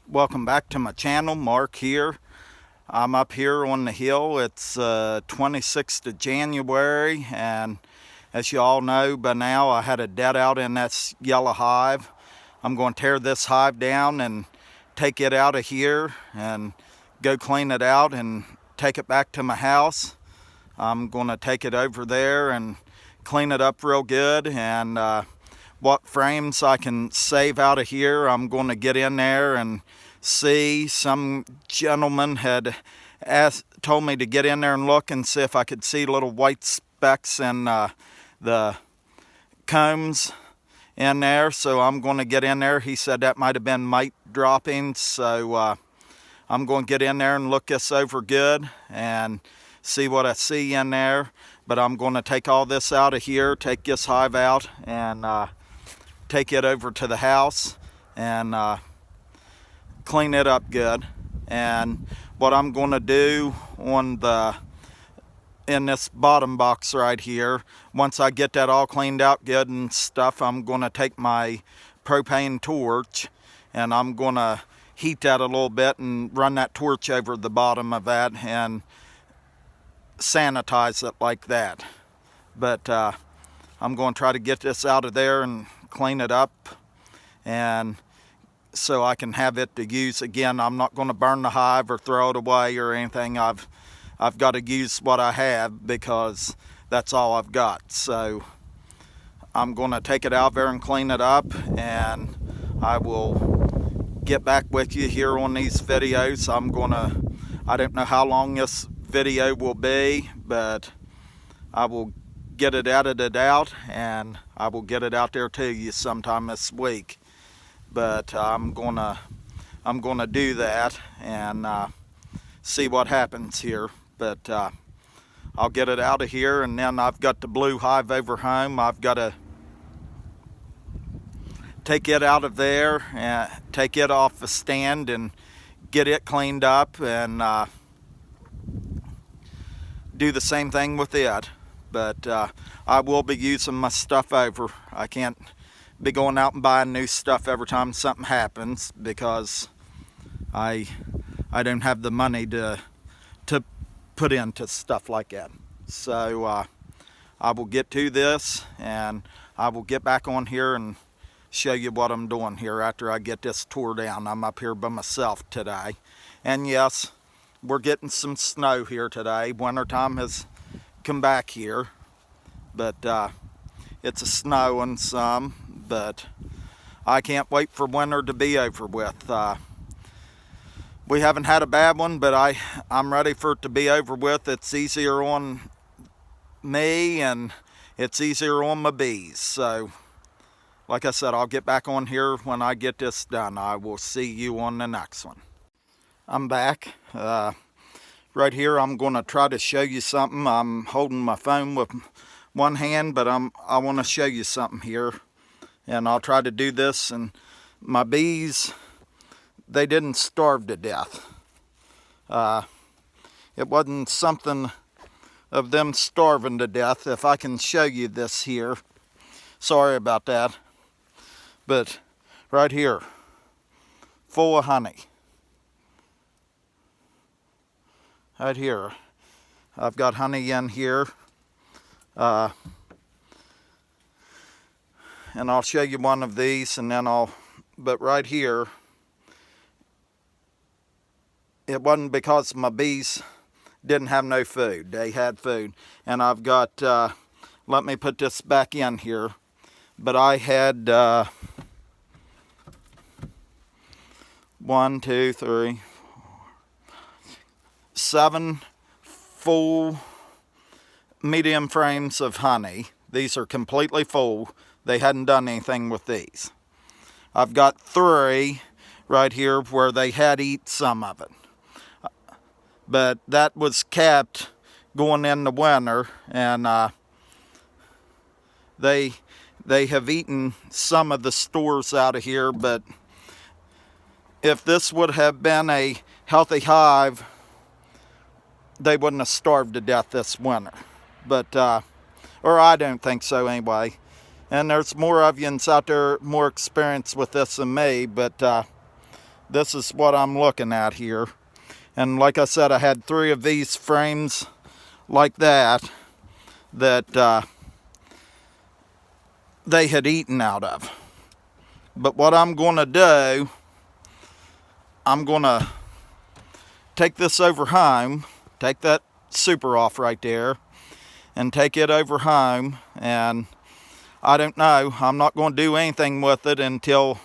Welcome back to my channel. Mark here. I'm up here on the hill. It's 26th of January, and as you all know by now, I had a dead out in that yellow hive. I'm going to tear this hive down and take it out of here and go clean it out and take it back to my house. I'm going to take it over there and clean it up real good, and what frames I can save out of here, I'm going to get in there and see. Some gentleman had told me to get in there and look and see if I could see little white specks in the combs in there. So I'm going to get in there. He said that might have been mite droppings. So I'm going to get in there and look this over good and see what I see in there. But I'm going to take all this out of here, take this hive out, and take it over to the house and clean it up good. And what I'm going to do in this bottom box right here, once I get that all cleaned out good and stuff, I'm going to take my propane torch and I'm going to heat that a little bit and run that torch over the bottom of that and sanitize it like that. But I'm going to try to get this out of there and clean it up, and so I can have it to use again. I'm not going to burn the hive or throw it away or anything. I've got to use what I have because that's all I've got. So I'm going to take it out there and clean it up, and I will get back with you here on these videos. I don't know how long this video will be, but I will get it edited out and I will get it out there to you sometime this week. But I'm gonna do that and see what happens here. But I'll get it out of here, and then I've got the blue hive over home. I've got to take it out of there and take it off the stand and get it cleaned up and do the same thing with it. But I will be using my stuff over. I can't be going out and buying new stuff every time something happens because I don't have the money to put into stuff like that. So I will get to this and I will get back on here and show you what I'm doing here after I get this tore down. I'm up here by myself today, and yes, we're getting some snow here today. Wintertime has come back here, but it's a snowing some, but I can't wait for winter to be over with. We haven't had a bad one, but I'm ready for it to be over with. It's easier on me and it's easier on my bees. So like I said, I'll get back on here when I get this done. I will see you on the next one. I'm back. Right here, I'm going to try to show you something. I'm holding my phone with one hand, but I want to show you something here. And I'll try to do this. And my bees, they didn't starve to death. It wasn't something of them starving to death. If I can show you this here. Sorry about that. But right here, full of honey. Right here, I've got honey in here, and I'll show you one of these, and then but right here, it wasn't because my bees didn't have no food. They had food, and I've got, let me put this back in here, but I had 1, 2, 3, 7 full medium frames of honey. These are completely full. They hadn't done anything with these. I've got 3 right here where they had eat some of it. But that was kept going in the winter, and they have eaten some of the stores out of here. But if this would have been a healthy hive, they wouldn't have starved to death this winter. But or I don't think so anyway. And there's more of you out there more experienced with this than me, but this is what I'm looking at here. And like I said, I had 3 of these frames like that they had eaten out of. But what I'm going to do, I'm going to take this over home, take that super off right there, and take it over home. And I don't know, I'm not going to do anything with it until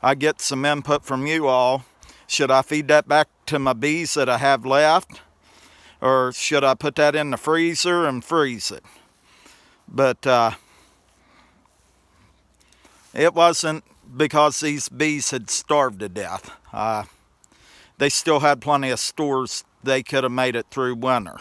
I get some input from you all. Should I feed that back to my bees that I have left? Or should I put that in the freezer and freeze it? But it wasn't because these bees had starved to death. They still had plenty of stores they could have made it through winter.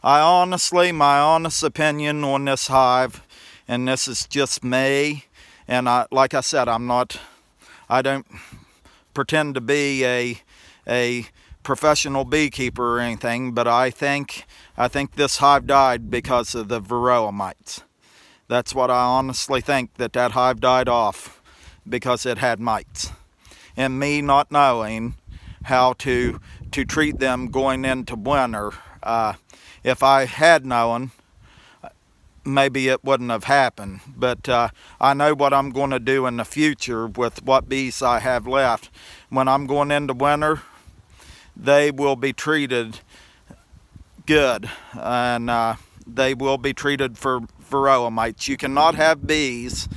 My honest opinion on this hive, and this is just me, and like I said, I don't pretend to be a professional beekeeper or anything, but I think this hive died because of the varroa mites. That's what I honestly think, that hive died off because it had mites. And me not knowing how to treat them going into winter, if I had known, maybe it wouldn't have happened. But I know what I'm going to do in the future with what bees I have left. When I'm going into winter, they will be treated good, and they will be treated for varroa mites. You cannot have bees,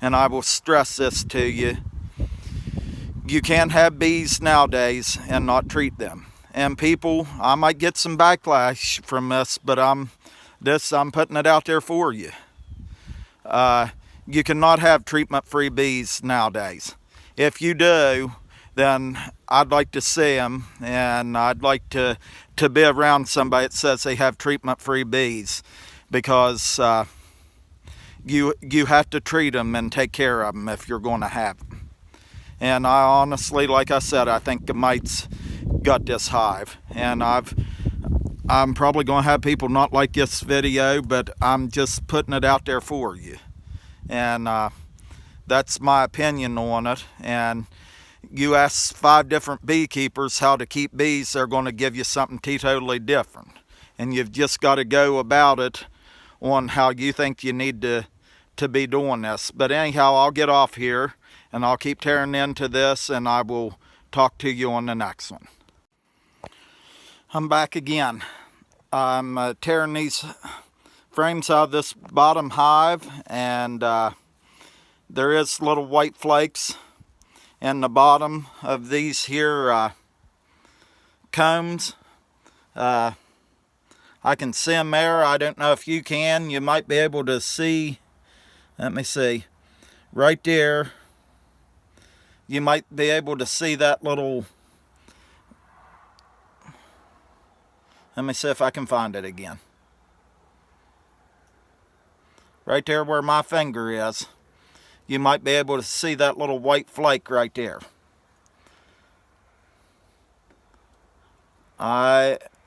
and I will stress this to you, you can't have bees nowadays and not treat them. And people, I might get some backlash from this, but I'm putting it out there for you. You cannot have treatment-free bees nowadays. If you do, then I'd like to see them, and I'd like to be around somebody that says they have treatment-free bees, because you have to treat them and take care of them if you're going to have them. And I honestly, like I said, I think the mites got this hive, and I'm probably going to have people not like this video, but I'm just putting it out there for you. And that's my opinion on it. And you ask 5 different beekeepers how to keep bees, they're going to give you something totally different. And you've just got to go about it on how you think you need to be doing this. But anyhow, I'll get off here, and I'll keep tearing into this, and I will talk to you on the next one. I'm back again. I'm tearing these frames out of this bottom hive, and there is little white flakes in the bottom of these here combs. I can see them there. I don't know if you can. You might be able to see, let me see, right there. You might be able to see that little, let me see if I can find it again. Right there where my finger is, you might be able to see that little white flake right there.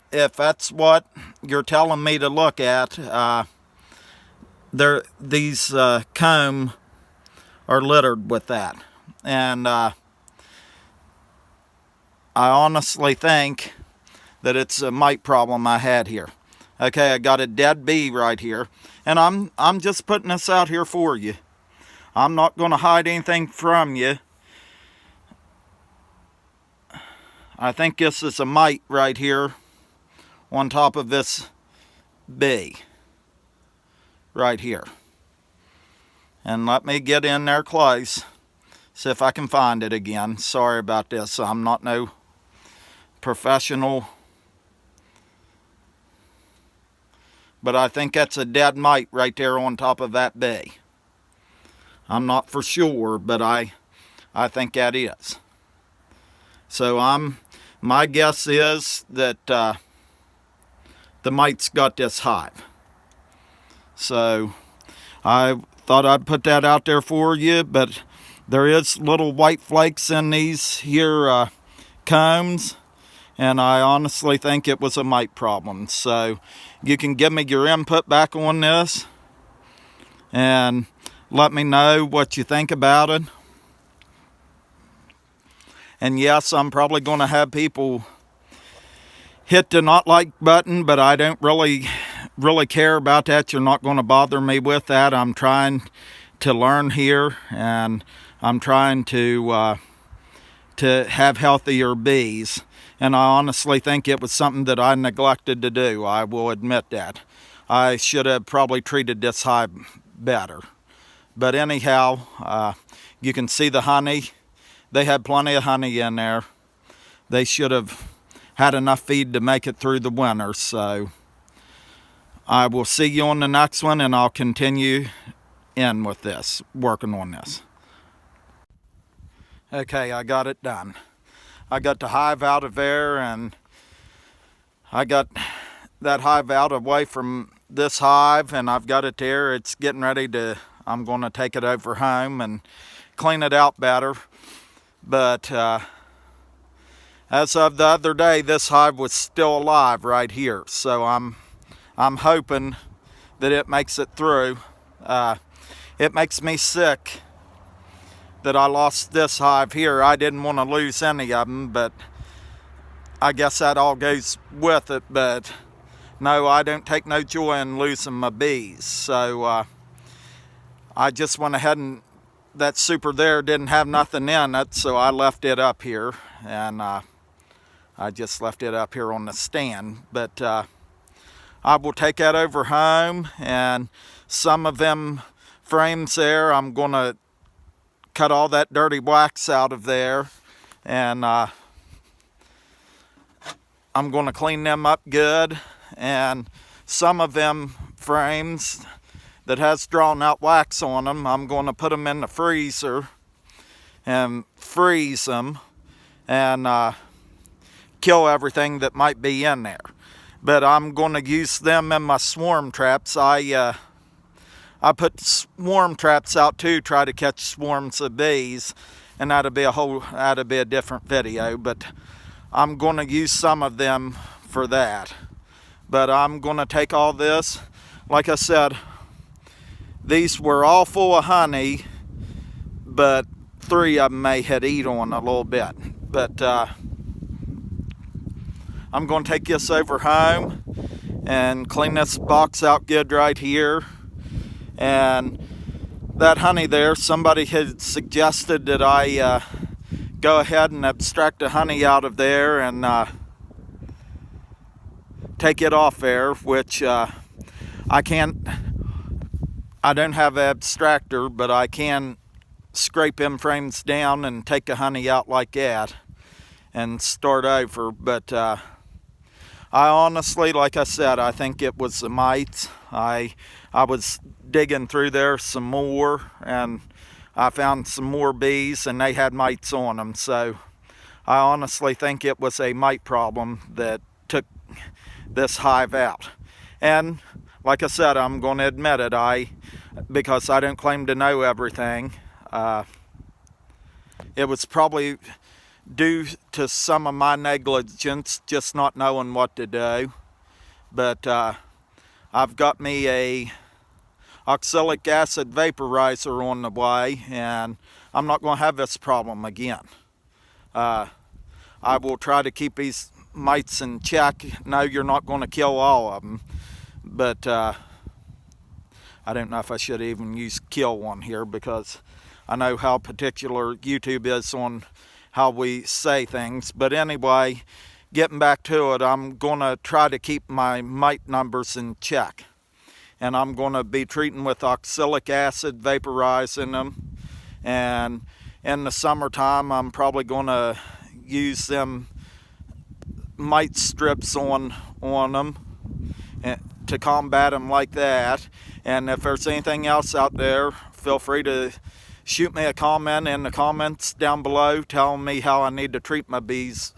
If that's what you're telling me to look at, these comb are littered with that. And I honestly think that it's a mite problem I had here. Okay, I got a dead bee right here, and I'm just putting this out here for you. I'm not going to hide anything from you. I think this is a mite right here on top of this bee right here. And let me get in there close, see if I can find it again. Sorry about this, I'm not no professional, but I think that's a dead mite right there on top of that bee. I'm not for sure, but I think that is. So my guess is that the mites got this hive. So I thought I'd put that out there for you, but there is little white flakes in these here combs, and I honestly think it was a mite problem. So you can give me your input back on this and let me know what you think about it. And yes, I'm probably going to have people hit the not like button, but I don't really care about that. You're not going to bother me with that. I'm trying to learn here, and I'm trying to have healthier bees. And I honestly think it was something that I neglected to do. I will admit that. I should have probably treated this hive better. But anyhow, you can see the honey. They had plenty of honey in there. They should have had enough feed to make it through the winter. So I will see you on the next one, and I'll continue in with this, working on this. Okay, I got it done. I got the hive out of there, and I got that hive out away from this hive, and I've got it there. It's getting ready to, I'm going to take it over home and clean it out better. But as of the other day, this hive was still alive right here. So I'm hoping that it makes it through. It makes me sick that I lost this hive here. I didn't want to lose any of them, but I guess that all goes with it. But no, I don't take no joy in losing my bees. So I just went ahead, and that super there didn't have nothing in it, so I left it up here, and I just left it up here on the stand. But I will take that over home, and some of them frames there, I'm going to cut all that dirty wax out of there, and I'm going to clean them up good. And some of them frames that has drawn out wax on them, I'm going to put them in the freezer and freeze them and kill everything that might be in there. But I'm going to use them in my swarm traps. I put swarm traps out too, try to catch swarms of bees, and that'll be a different video. But I'm going to use some of them for that. But I'm going to take all this. Like I said, these were all full of honey, but 3 of them may had eat on a little bit. But I'm going to take this over home and clean this box out good right here. And that honey there, somebody had suggested that I go ahead and abstract the honey out of there and take it off there, which I can't. I don't have an abstractor, but I can scrape them frames down and take the honey out like that and start over. But I honestly, like I said, I think it was the mites. I was digging through there some more, and I found some more bees, and they had mites on them. So I honestly think it was a mite problem that took this hive out. And like I said, I'm going to admit it, because I don't claim to know everything. It was probably due to some of my negligence, just not knowing what to do. But I've got me a oxalic acid vaporizer on the way, and I'm not going to have this problem again. I will try to keep these mites in check. No, you're not going to kill all of them, but I don't know if I should even use kill one here, because I know how particular YouTube is on how we say things. But anyway, getting back to it, I'm going to try to keep my mite numbers in check. And I'm going to be treating with oxalic acid, vaporizing them. And in the summertime, I'm probably going to use them mite strips on them to combat them like that. And if there's anything else out there, feel free to shoot me a comment in the comments down below telling me how I need to treat my bees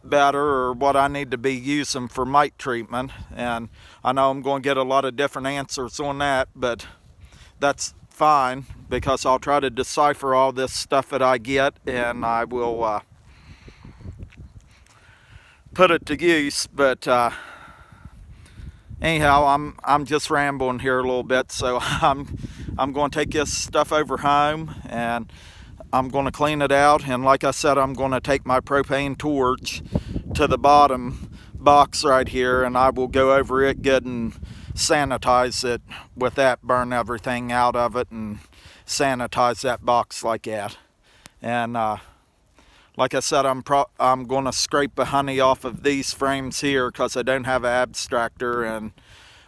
better, or what I need to be using for mite treatment. And I know I'm going to get a lot of different answers on that, but that's fine, because I'll try to decipher all this stuff that I get, and I will put it to use. But anyhow, I'm just rambling here a little bit, so I'm going to take this stuff over home, and I'm going to clean it out, and like I said, I'm going to take my propane torch to the bottom box right here, and I will go over it good and sanitize it with that, burn everything out of it and sanitize that box like that. And like I said, I'm going to scrape the honey off of these frames here because I don't have an abstractor, and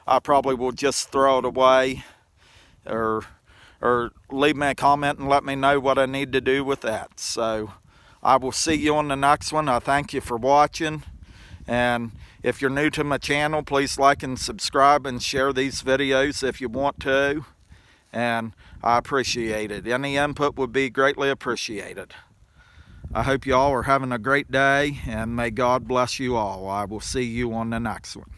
I probably will just throw it away, or leave me a comment and let me know what I need to do with that. So I will see you on the next one. I thank you for watching, and if you're new to my channel, please like and subscribe and share these videos if you want to, and I appreciate it. Any input would be greatly appreciated. I hope you all are having a great day, and may God bless you all. I will see you on the next one.